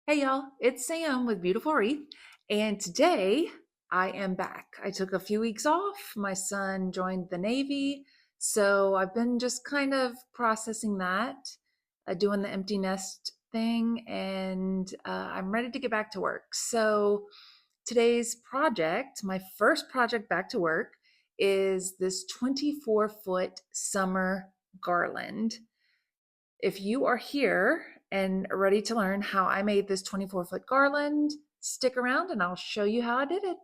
Hey y'all, it's Sam with Beautiful Wreath, and today I am back. I took a few weeks off. My son joined the Navy, so I've been just kind of processing that, doing the empty nest thing, and I'm ready to get back to work. So today's project, my first project back to work, is this 24-foot summer garland. If you are here and ready to learn how I made this 24-foot garland, stick around and I'll show you how I did it.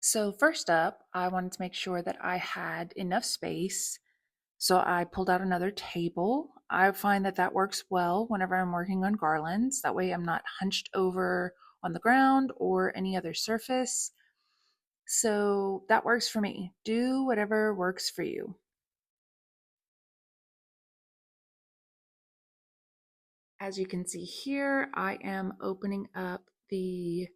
So first up, I wanted to make sure that I had enough space. So I pulled out another table. I find that that works well whenever I'm working on garlands. That way I'm not hunched over on the ground or any other surface. So that works for me. Do whatever works for you. As you can see here, I am opening up the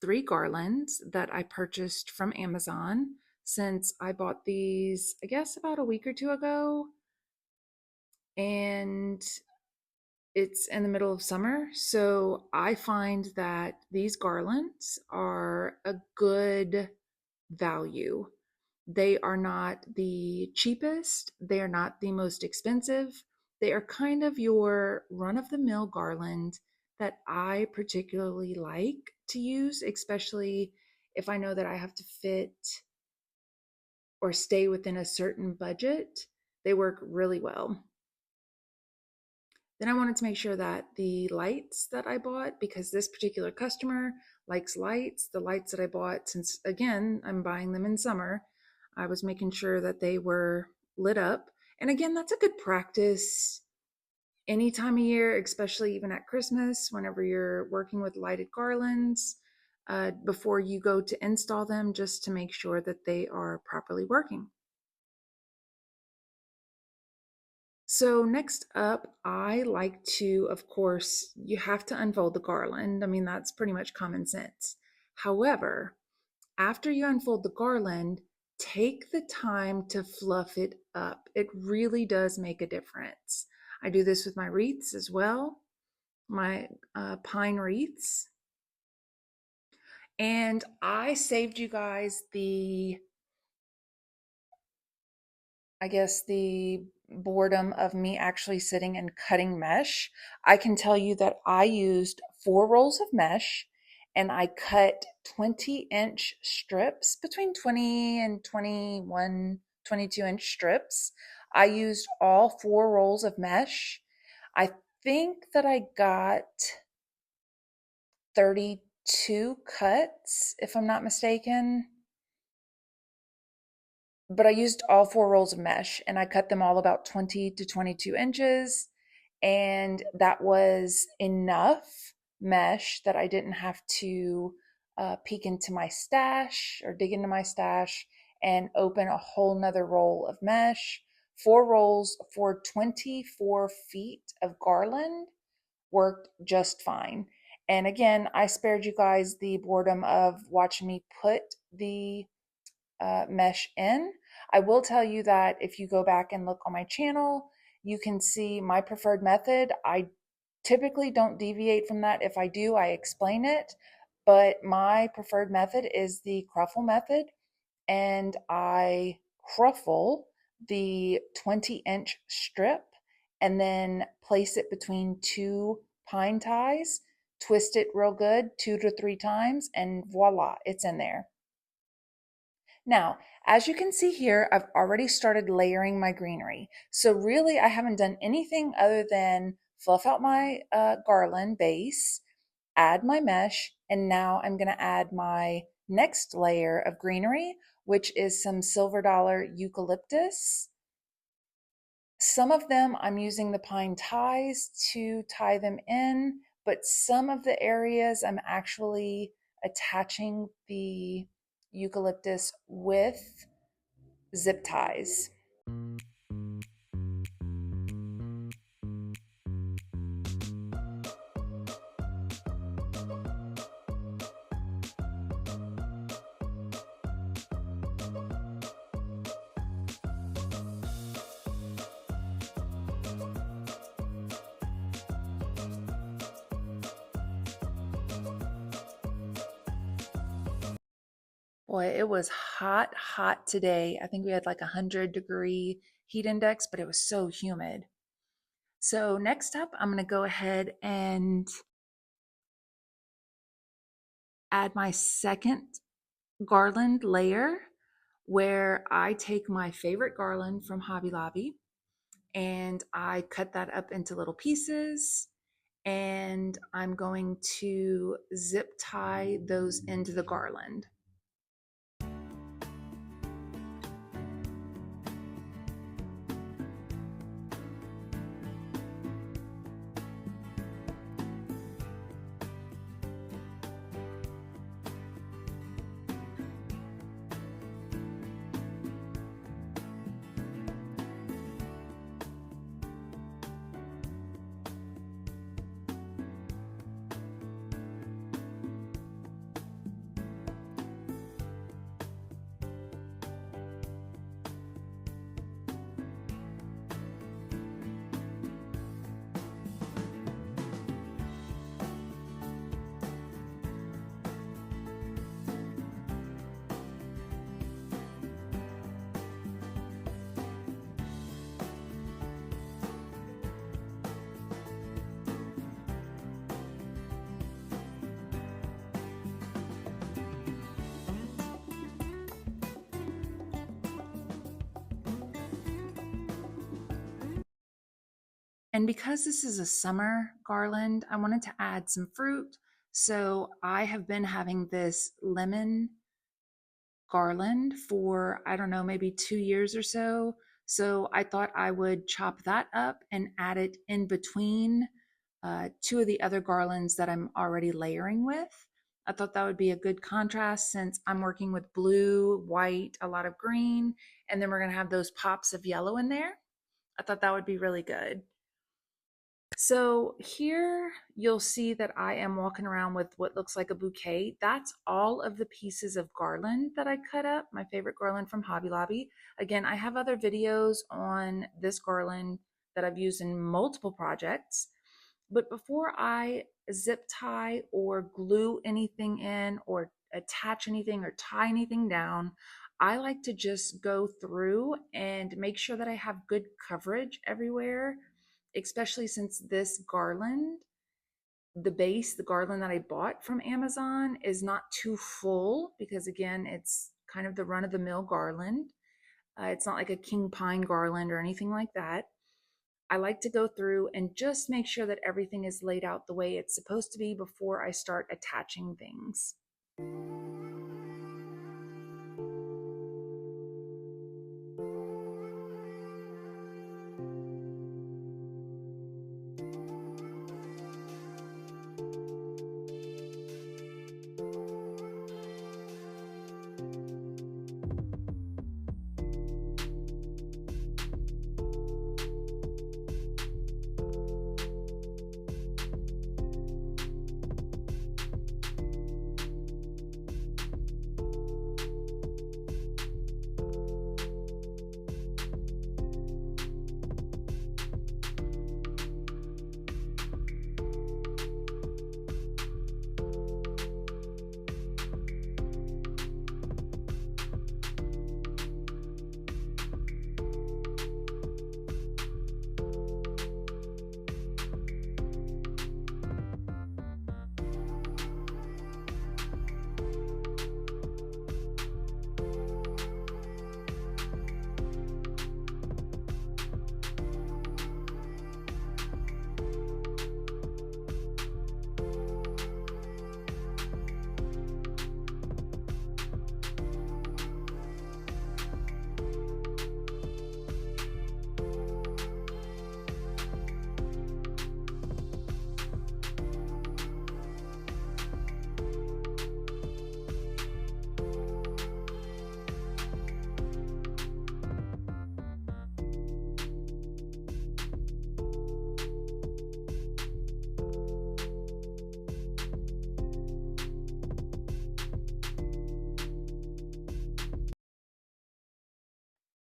3 garlands that I purchased from Amazon since I bought these, I guess, about a week or two ago. And it's in the middle of summer, so I find that these garlands are a good value. They are not the cheapest, they are not the most expensive. They are kind of your run-of-the-mill garland that I particularly like to use, especially if I know that I have to fit or stay within a certain budget. They work really well. Then I wanted to make sure that the lights that I bought, because this particular customer likes lights, the lights that I bought, since again, I'm buying them in summer, I was making sure that they were lit up. And again, that's a good practice any time of year, especially even at Christmas, whenever you're working with lighted garlands, before you go to install them, just to make sure that they are properly working. So next up, I like to, of course, you have to unfold the garland. I mean, that's pretty much common sense. However, after you unfold the garland, take the time to fluff it up. It really does make a difference. I do this with my wreaths as well, my pine wreaths. And I saved you guys the boredom of me actually sitting and cutting mesh. I can tell you that I used 4 rolls of mesh and I cut 20-inch strips, between 20 and 21, 22-inch strips. I used all 4 rolls of mesh. I think that I got 32 cuts, if I'm not mistaken. But I used all 4 rolls of mesh and I cut them all about 20 to 22 inches. And that was enough mesh that I didn't have to peek into my stash or dig into my stash and open a whole nother roll of mesh. 4 rolls for 24 feet of garland worked just fine. And again, I spared you guys the boredom of watching me put the mesh in. I will tell you that if you go back and look on my channel, you can see my preferred method. I typically don't deviate from that. If I do, I explain it. But my preferred method is the cruffle method. And I cruffle the 20-inch strip and then place it between 2 pine ties, twist it real good 2 to 3 times, and voila, it's in there. Now, as you can see here, I've already started layering my greenery. So really, I haven't done anything other than fluff out my garland base, add my mesh, and now I'm gonna add my next layer of greenery, which is some silver dollar eucalyptus. Some of them I'm using the pine ties to tie them in, but some of the areas I'm actually attaching the eucalyptus with zip ties. Boy, it was hot, hot today. I think we had like 100-degree heat index, but it was so humid. So next up, I'm going to go ahead and add my second garland layer where I take my favorite garland from Hobby Lobby and I cut that up into little pieces and I'm going to zip tie those into the garland. And because this is a summer garland, I wanted to add some fruit. So I have been having this lemon garland for, I don't know, maybe 2 years or so. So I thought I would chop that up and add it in between two of the other garlands that I'm already layering with. I thought that would be a good contrast since I'm working with blue, white, a lot of green, and then we're going to have those pops of yellow in there. I thought that would be really good. So here you'll see that I am walking around with what looks like a bouquet. That's all of the pieces of garland that I cut up, my favorite garland from Hobby Lobby. Again, I have other videos on this garland that I've used in multiple projects. But before I zip tie or glue anything in or attach anything or tie anything down, I like to just go through and make sure that I have good coverage everywhere, especially since this garland, the base, the garland that I bought from Amazon is not too full because again, it's kind of the run of the mill garland. It's not like a king pine garland or anything like that. I like to go through and just make sure that everything is laid out the way it's supposed to be before I start attaching things.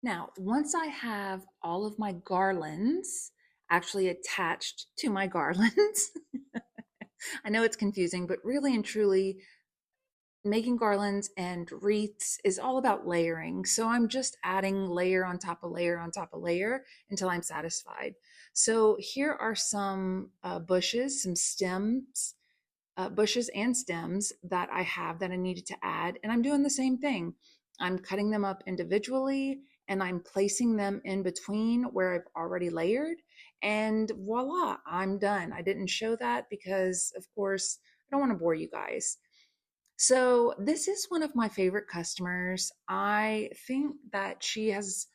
Now, once I have all of my garlands actually attached to my garlands, I know it's confusing, but really and truly, making garlands and wreaths is all about layering. So I'm just adding layer on top of layer on top of layer until I'm satisfied. So here are some bushes, some stems, bushes and stems that I have that I needed to add. And I'm doing the same thing. I'm cutting them up individually and I'm placing them in between where I've already layered. And voila, I'm done. I didn't show that because, of course, I don't want to bore you guys. So, this is one of my favorite customers. I think that she has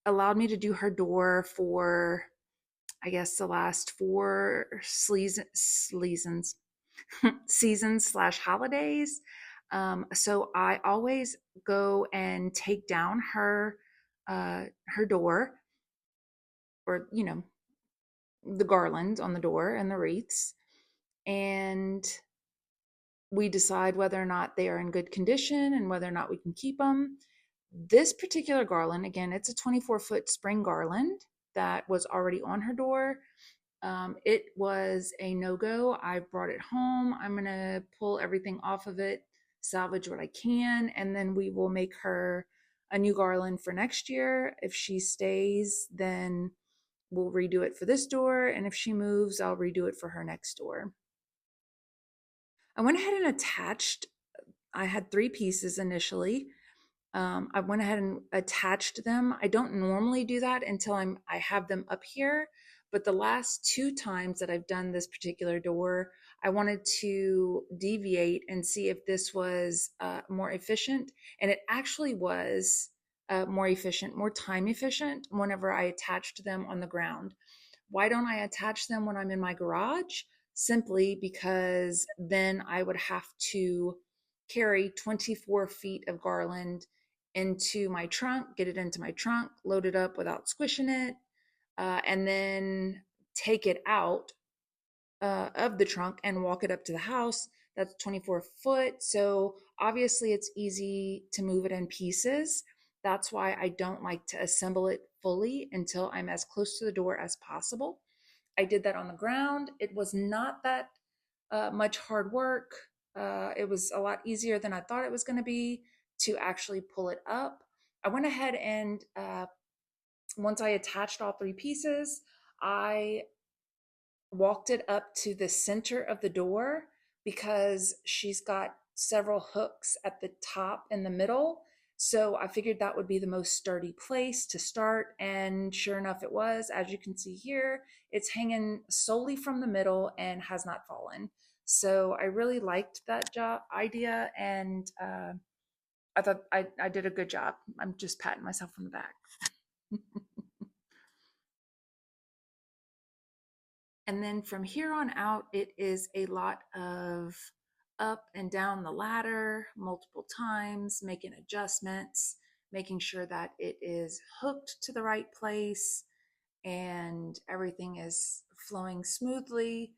allowed me to do her door for, I guess, the last four seasons slash holidays. So I always go and take down her door, or the garland on the door and the wreaths, and we decide whether or not they are in good condition and whether or not we can keep them. This particular garland, again, it's a 24-foot spring garland that was already on her door. It was a no-go. I brought it home. I'm going to pull everything off of it, salvage what I can, and then we will make her a new garland for next year. If she stays, then we'll redo it for this door, and if she moves, I'll redo it for her next door. I went ahead and attached, I had 3 pieces initially. I went ahead and attached them. I don't normally do that until I have them up here, but the last 2 times that I've done this particular door, I wanted to deviate and see if this was more efficient, and it actually was more efficient, more time efficient whenever I attached them on the ground. Why don't I attach them when I'm in my garage? Simply because then I would have to carry 24 feet of garland into my trunk, get it into my trunk, load it up without squishing it, and then take it out of the trunk and walk it up to the house. That's 24 foot. So obviously it's easy to move it in pieces. That's why I don't like to assemble it fully until I'm as close to the door as possible. I did that on the ground. It was not that much hard work. It was a lot easier than I thought it was going to be to actually pull it up. I went ahead and once I attached all 3 pieces, I walked it up to the center of the door because she's got several hooks at the top and the middle. So I figured that would be the most sturdy place to start. And sure enough, it was. As you can see here, it's hanging solely from the middle and has not fallen. So I really liked that idea, and I thought I did a good job. I'm just patting myself on the back. And then from here on out, it is a lot of up and down the ladder multiple times, making adjustments, making sure that it is hooked to the right place and everything is flowing smoothly.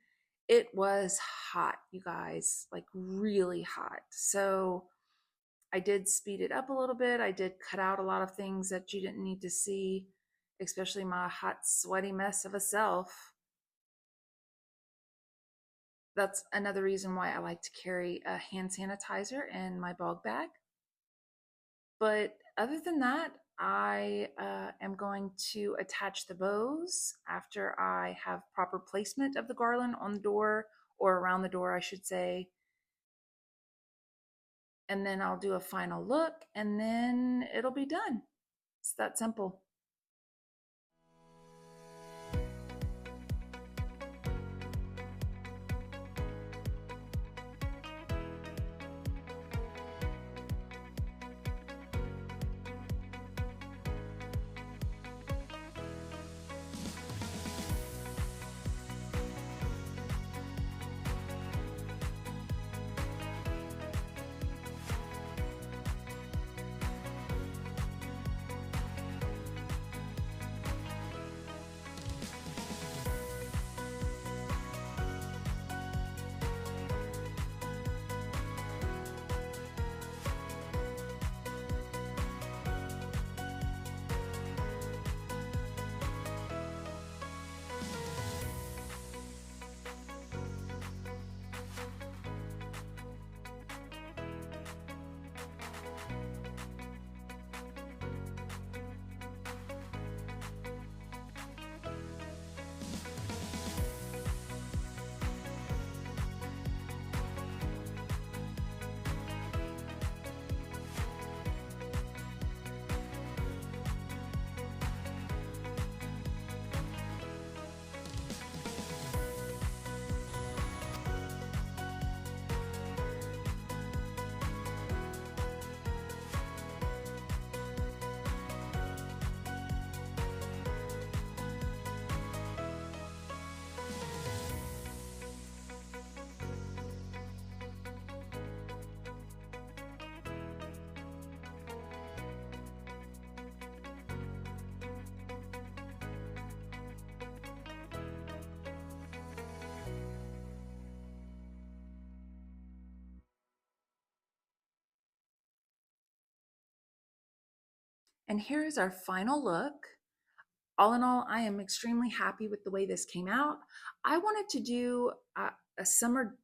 It was hot, you guys, like really hot. So I did speed it up a little bit. I did cut out a lot of things that you didn't need to see, especially my hot, sweaty mess of a self. That's another reason why I like to carry a hand sanitizer in my bag bag. But other than that, I am going to attach the bows after I have proper placement of the garland on the door, or around the door, I should say. And then I'll do a final look, and then it'll be done. It's that simple. And here is our final look. All in all, I am extremely happy with the way this came out. I wanted to do a summer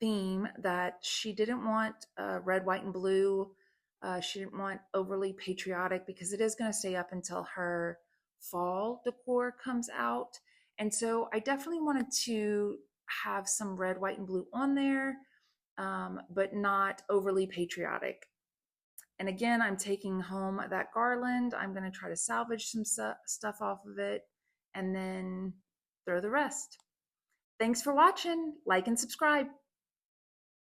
theme that she didn't want red, white, and blue. She didn't want overly patriotic because it is going to stay up until her fall decor comes out. And so I definitely wanted to have some red, white, and blue on there, but not overly patriotic. And again, I'm taking home that garland. I'm going to try to salvage some stuff off of it and then throw the rest. Thanks for watching. Like and subscribe.